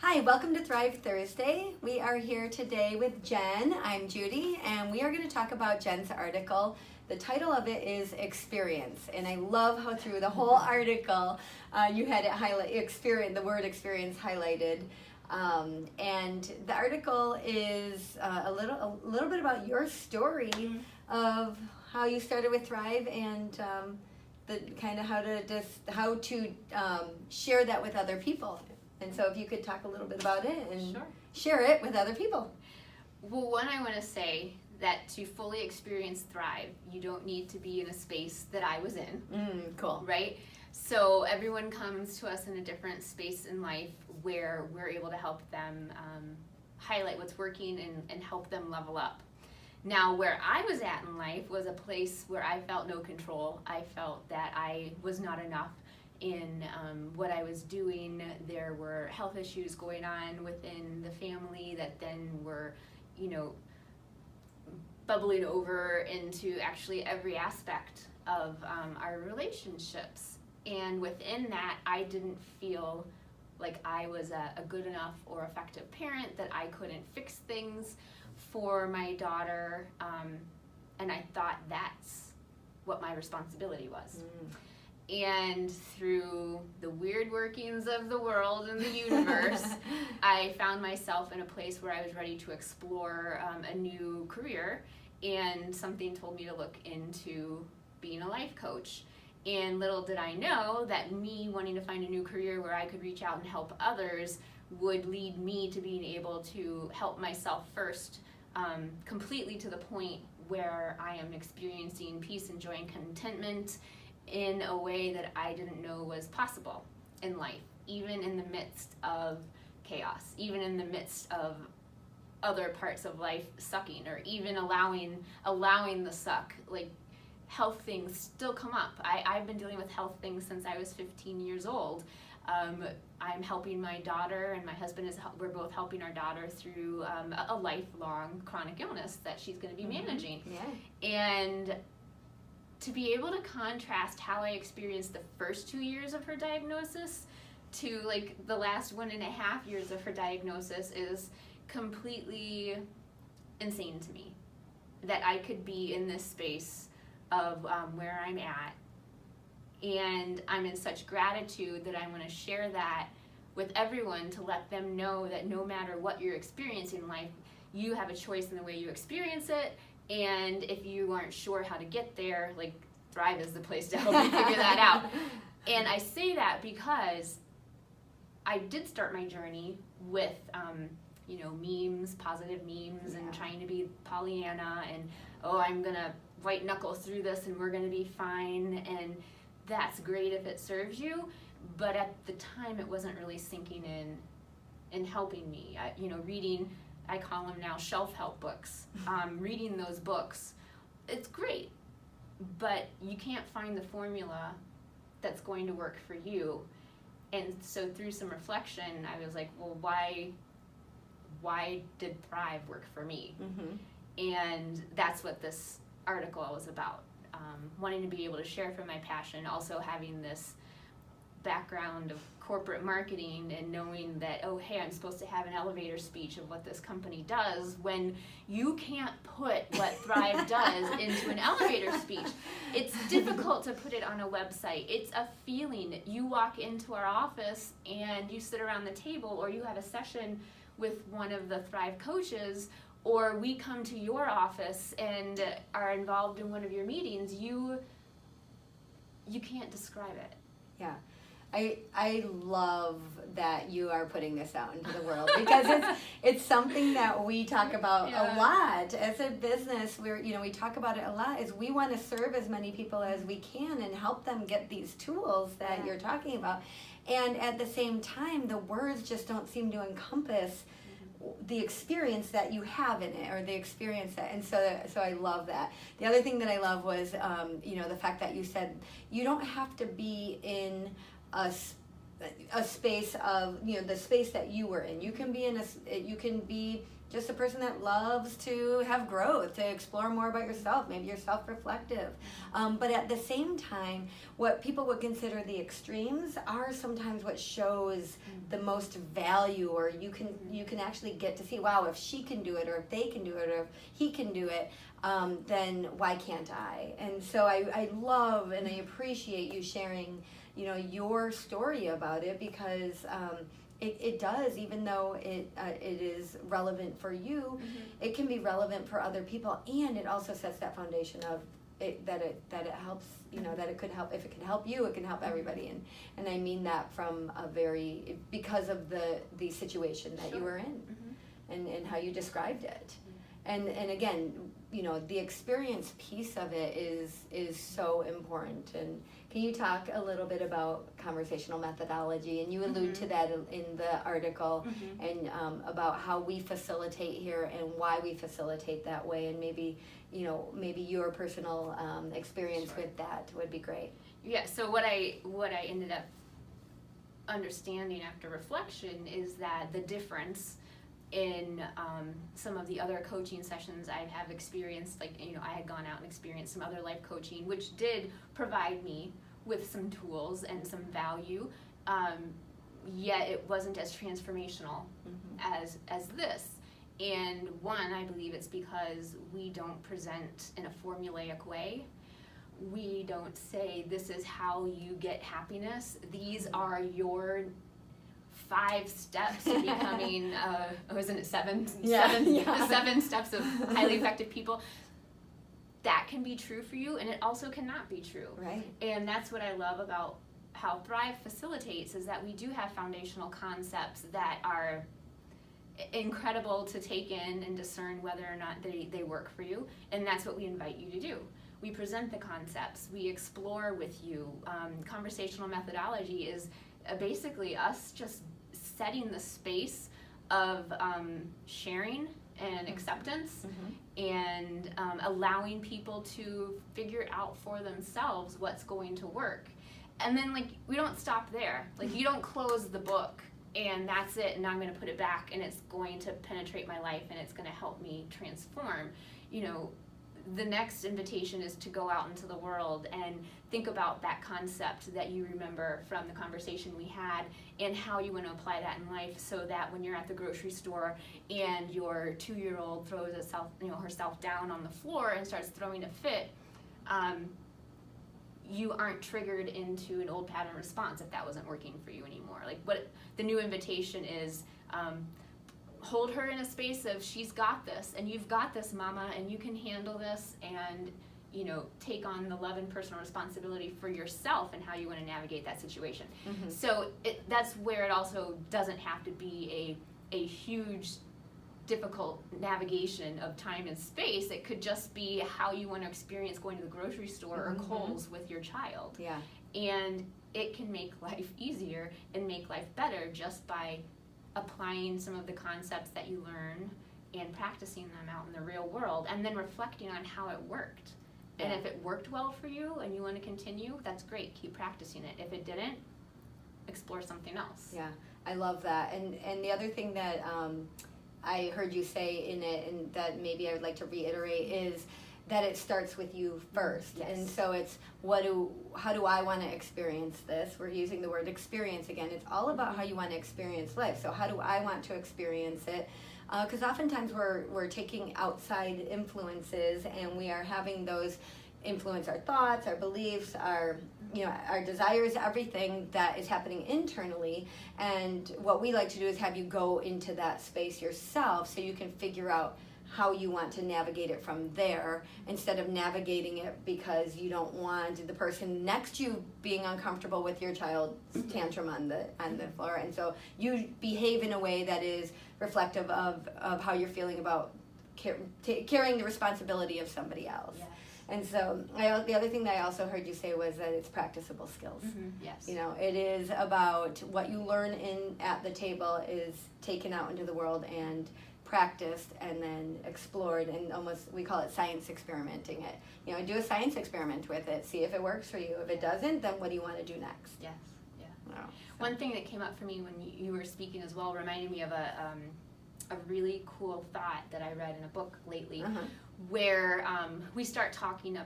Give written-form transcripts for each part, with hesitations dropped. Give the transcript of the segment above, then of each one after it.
Hi, welcome to Thrive Thursday. We are here today with Jen. I'm Judy, and we are going to talk about Jen's article. The title of it is Experience, and I love how through the whole article you had it highlight experience, the word experience highlighted. And the article is a little bit about your story of how you started with Thrive and the kind of how to share that with other people. And so if you could talk a little bit about it and share it with other people. Well, one, I want to say that to fully experience Thrive, you don't need to be in a space that I was in. Cool. Right? So everyone comes to us in a different space in life where we're able to help them highlight what's working and help them level up. Now, where I was at in life was a place where I felt no control. I felt that I was not enough in what I was doing. There were health issues going on within the family that then were, bubbling over into actually every aspect of our relationships. And within that, I didn't feel like I was a good enough or effective parent, that I couldn't fix things for my daughter, and I thought that's what my responsibility was. And through the weird workings of the world and the universe, I found myself in a place where I was ready to explore a new career, and something told me to look into being a life coach. And little did I know that me wanting to find a new career where I could reach out and help others would lead me to being able to help myself first, completely to the point where I am experiencing peace and joy and contentment in a way that I didn't know was possible in life, even in the midst of chaos, even in the midst of other parts of life sucking, or even allowing the suck. Like, health things still come up. I've been dealing with health things since I was 15 years old. I'm helping my daughter, and my husband we're both helping our daughter through a lifelong chronic illness that she's going to be managing. Yeah. And to be able to contrast how I experienced the first 2 years of her diagnosis to like the last 1.5 years of her diagnosis is completely insane to me. That I could be in this space of where I'm at, and I'm in such gratitude that I want to share that with everyone, to let them know that no matter what you're experiencing in life, you have a choice in the way you experience it. And if you aren't sure how to get there, like, Thrive is the place to help you figure that out. And I say that because I did start my journey with, memes, positive memes, and trying to be Pollyanna, and, I'm going to white knuckle through this and we're going to be fine. And that's great if it serves you. But at the time, it wasn't really sinking in and helping me. Reading, I call them now shelf-help books. Reading those books, it's great, but you can't find the formula that's going to work for you. And so through some reflection, I was like, well, why did Thrive work for me? And that's what this article was about. Wanting to be able to share from my passion, also having this background of corporate marketing and knowing that, I'm supposed to have an elevator speech of what this company does, when you can't put what Thrive does into an elevator speech. It's difficult to put it on a website. It's a feeling. You walk into our office and you sit around the table, or you have a session with one of the Thrive coaches, or we come to your office and are involved in one of your meetings, you can't describe it. Yeah. I love that you are putting this out into the world, because it's something that we talk about a lot as a business. We talk about it a lot, is we want to serve as many people as we can and help them get these tools that you're talking about. And at the same time, the words just don't seem to encompass the experience that you have in it, or the experience that, and so I love that. The other thing that I love was the fact that you said you don't have to be in a a space of, the space that you were in. You can be just a person that loves to have growth, to explore more about yourself. Maybe you're self-reflective. But at the same time, what people would consider the extremes are sometimes what shows the most value, or you can actually get to see, wow, if she can do it, or if they can do it, or if he can do it, then why can't I? And so I love and I appreciate you sharing, your story about it, because it does, even though it is relevant for you, it can be relevant for other people, and it also sets that foundation of that it helps, that it could help. If it can help you, it can help everybody, and I mean that from because of the situation that you were in, and how you described it, and again, the experience piece of it is so important. And can you talk a little bit about conversational methodology? And you allude to that in the article, and about how we facilitate here and why we facilitate that way, and maybe your personal experience with that would be great. Yeah. So what I ended up understanding after reflection is that the difference in some of the other coaching sessions I have experienced, I had gone out and experienced some other life coaching, which did provide me with some tools and some value, yet it wasn't as transformational as this. And one, I believe it's because we don't present in a formulaic way. We don't say, this is how you get happiness. These are your 5 steps to becoming, wasn't it 7? Yeah. 7 steps of highly effective people. That can be true for you, and it also cannot be true. Right. And that's what I love about how Thrive facilitates, is that we do have foundational concepts that are incredible to take in and discern whether or not they work for you, and that's what we invite you to do. We present the concepts, we explore with you. Conversational methodology is basically us just setting the space of sharing and acceptance, and allowing people to figure out for themselves what's going to work. And then we don't stop there. You don't close the book and that's it, and I'm going to put it back and it's going to penetrate my life and it's going to help me transform. The next invitation is to go out into the world and think about that concept that you remember from the conversation we had, and how you want to apply that in life, so that when you're at the grocery store and your 2-year-old throws herself down on the floor and starts throwing a fit, you aren't triggered into an old pattern response if that wasn't working for you anymore. What the new invitation is, hold her in a space of, she's got this, and you've got this, mama, and you can handle this, and take on the love and personal responsibility for yourself and how you want to navigate that situation. So that's where it also doesn't have to be a huge, difficult navigation of time and space. It could just be how you want to experience going to the grocery store or Kohl's with your child. Yeah. And it can make life easier and make life better just by applying some of the concepts that you learn and practicing them out in the real world, and then reflecting on how it worked. And if it worked well for you and you want to continue, that's great. Keep practicing it. If it didn't, explore something else. Yeah, I love that. And the other thing that I heard you say in it, and that maybe I would like to reiterate, is that it starts with you first. Yes. And so it's how do I want to experience this? We're using the word experience again. It's all about how you want to experience life. So how do I want to experience it? Because oftentimes we're taking outside influences, and we are having those influence our thoughts, our beliefs, our desires, everything that is happening internally. And what we like to do is have you go into that space yourself, so you can figure out how you want to navigate it from there, instead of navigating it because you don't want the person next to you being uncomfortable with your child's tantrum on the floor. And so you behave in a way that is reflective of how you're feeling about carrying the responsibility of somebody else. Yes. And so the other thing that I also heard you say was that it's practicable skills. Yes. It is about what you learn at the table is taken out into the world and practiced and then explored, and almost, we call it science experimenting it. Do a science experiment with it, see if it works for you. If it doesn't, then what do you want to do next? Yes. Yeah. Wow. One thing that came up for me when you were speaking as well reminded me of a really cool thought that I read in a book lately, where we don't start talking.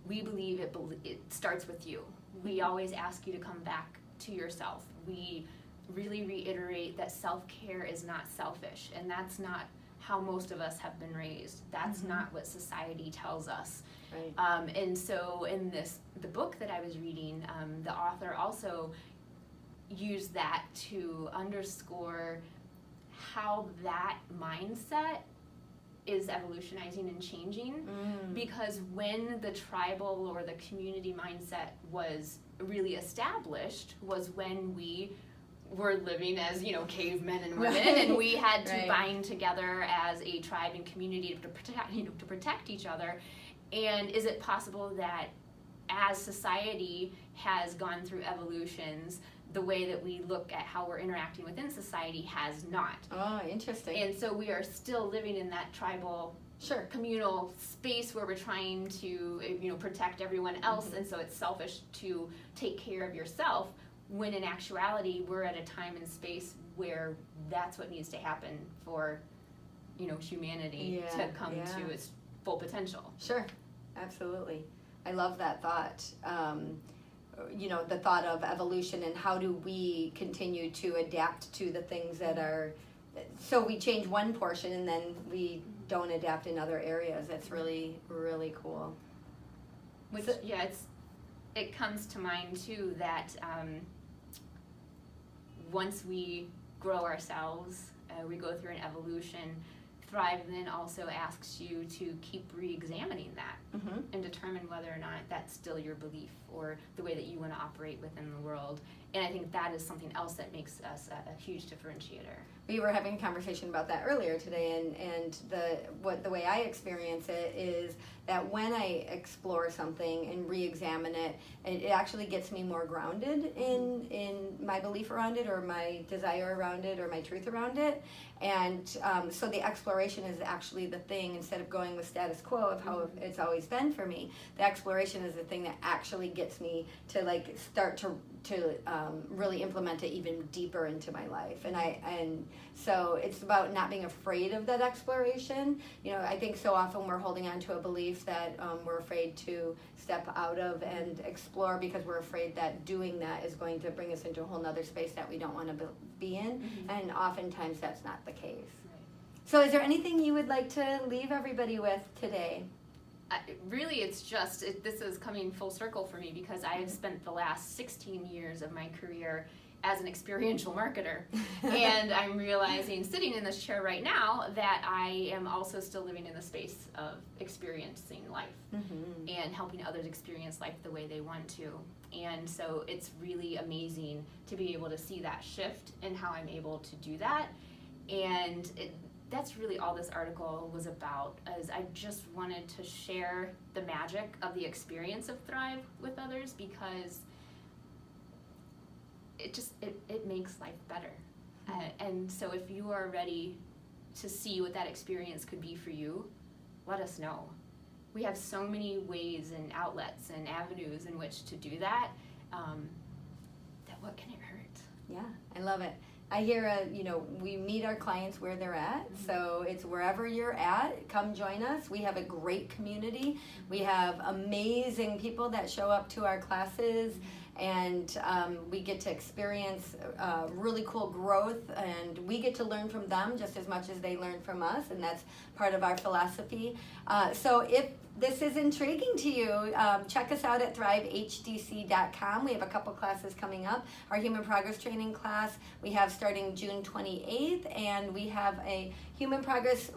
We believe it starts with you. We always ask you to come back to yourself. We really reiterate that self-care is not selfish, and that's not how most of us have been raised. That's not what society tells us. Right. And so in the book that I was reading, the author also used that to underscore how that mindset is evolutionizing and changing, because when the tribal or the community mindset was really established was when we were living as, cavemen and women, and we had to bind together as a tribe and community to protect each other. And is it possible that as society has gone through evolutions, the way that we look at how we're interacting within society has not? Oh, interesting. And so we are still living in that tribal, communal space where we're trying to, protect everyone else, and so it's selfish to take care of yourself, when in actuality we're at a time and space where that's what needs to happen for, humanity to come to its full potential. Sure, absolutely. I love that thought. The thought of evolution and how do we continue to adapt to the things that are, so we change one portion and then we don't adapt in other areas. That's really, really cool. Which, it comes to mind too that once we grow ourselves, we go through an evolution. Thrive then also asks you to keep re-examining that and determine whether or not that's still your belief or the way that you want to operate within the world. And I think that is something else that makes us a huge differentiator. We were having a conversation about that earlier today, and the way I experience it is that when I explore something and re-examine it, it actually gets me more grounded in my belief around it, or my desire around it, or my truth around it. And so the exploration is actually the thing, instead of going with status quo of how it's always been for me. The exploration is the thing that actually gets me to start to really implement it even deeper into my life. And so it's about not being afraid of that exploration. I think so often we're holding on to a belief that we're afraid to step out of and explore, because we're afraid that doing that is going to bring us into a whole nother space that we don't want to be in. And oftentimes that's not the case. So is there anything you would like to leave everybody with today? Really, it's just, this is coming full circle for me, because I have spent the last 16 years of my career as an experiential marketer. And I'm realizing, sitting in this chair right now, that I am also still living in the space of experiencing life and helping others experience life the way they want to. And so it's really amazing to be able to see that shift and how I'm able to do that. And that's really all this article was about, is I just wanted to share the magic of the experience of Thrive with others, because it makes life better. And so if you are ready to see what that experience could be for you, let us know. We have so many ways and outlets and avenues in which to do that, that what can it hurt? Yeah, I love it. I hear, we meet our clients where they're at, so it's wherever you're at, come join us. We have a great community. We have amazing people that show up to our classes, and we get to experience really cool growth, and we get to learn from them just as much as they learn from us, and that's part of our philosophy. So if this is intriguing to you, check us out at thrivehdc.com. We have a couple classes coming up. Our Human Progress Training class we have starting June 28th, and we have a Human Progress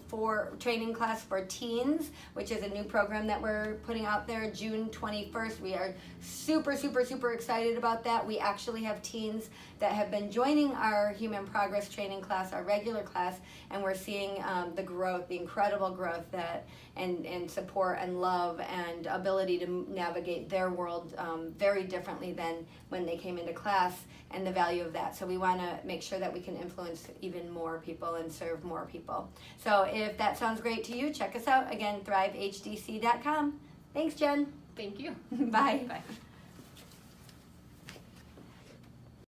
training class for teens, which is a new program that we're putting out there, June 21st. We are super, super, super excited about that. We actually have teens that have been joining our Human Progress Training class, our regular class, and we're seeing the growth, the incredible growth and support and love and ability to navigate their world very differently than when they came into class, and the value of that. So we want to make sure that we can influence even more people and serve more people. So if that sounds great to you, check us out. Again, thrivehdc.com. Thanks, Jen. Thank you. Bye. Bye.